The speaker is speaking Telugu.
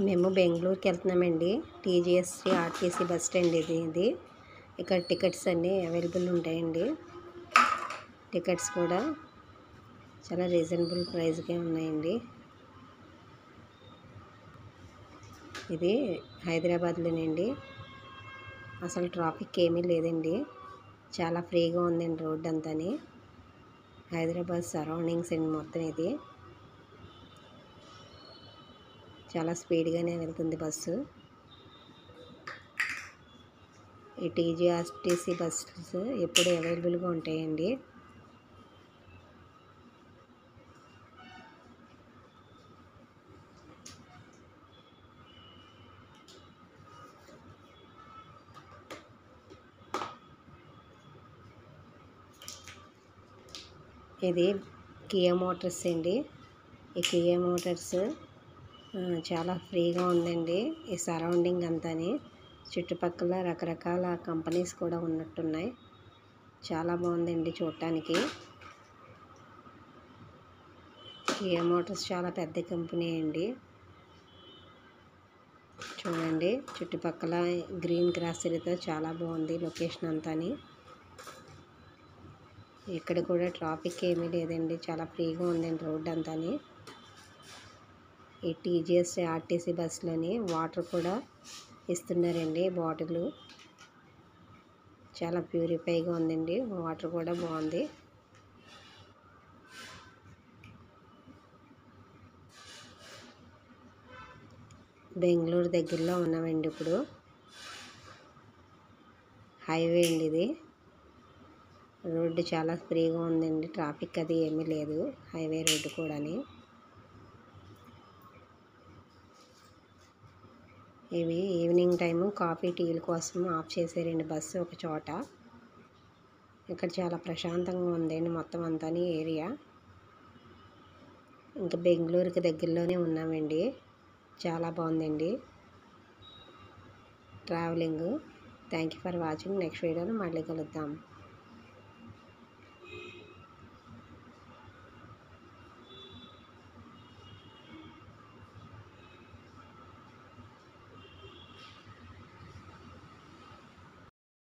మేము బెంగళూరుకి వెళ్తున్నామండి. టీజీఎస్టీ ఆర్టీసీ బస్ స్టాండ్ ఇది. ఇక్కడ టికెట్స్ అన్నీ అవైలబుల్ ఉంటాయండి. టికెట్స్ కూడా చాలా రీజనబుల్ ప్రైస్కే ఉన్నాయండి. ఇది హైదరాబాద్లోనండి. అసలు ట్రాఫిక్ ఏమీ లేదండి. చాలా ఫ్రీగా ఉందండి రోడ్ అంతాని. హైదరాబాద్ సరౌండింగ్స్ అండి మొత్తం ఇది. చాలా స్పీడ్గానే వెళ్తుంది బస్సు. ఈ టీజీఆర్టీసీ బస్సు ఎప్పుడు అవైలబుల్గా ఉంటాయండి. ఇది కియా మోటార్స్ అండి. ఈ కియా మోటార్స్ చాలా ఫ్రీగా ఉందండి. ఈ సరౌండింగ్ అంతాని చుట్టుపక్కల రకరకాల కంపెనీస్ కూడా ఉన్నట్టున్నాయి. చాలా బాగుందండి చూడటానికి. కియా మోటార్స్ చాలా పెద్ద కంపెనీ అండి. చూడండి చుట్టుపక్కల గ్రీన్ గ్రాసరీతో చాలా బాగుంది లొకేషన్ అంతాని. ఇక్కడ కూడా ట్రాఫిక్ ఏమీ లేదండి. చాలా ఫ్రీగా ఉందండి రోడ్ అంతాని. ఈ టీజీఎస్ ఆర్టీసీ బస్సులోని వాటర్ కూడా ఇస్తున్నారండి. బాటిల్ చాలా ప్యూరిఫైగా ఉందండి. వాటర్ కూడా బాగుంది. బెంగళూరు దగ్గరలో ఉన్నామండి. ఇప్పుడు హైవే అండి ఇది. రోడ్డు చాలా ఫ్రీగా ఉందండి. ట్రాఫిక్ అది ఏమీ లేదు. హైవే రోడ్డు కూడాని. ఇవి ఈవినింగ్ టైము కాఫీ టీల కోసం ఆఫ్ చేసారండి బస్సు ఒక చోట. ఇక్కడ చాలా ప్రశాంతంగా ఉందండి మొత్తం అంతాని ఏరియా. ఇంకా బెంగళూరుకి దగ్గరలోనే ఉన్నామండి. చాలా బాగుందండి travelling. Thank you for watching. Next వీడియోలో మళ్ళీ కలుద్దాం.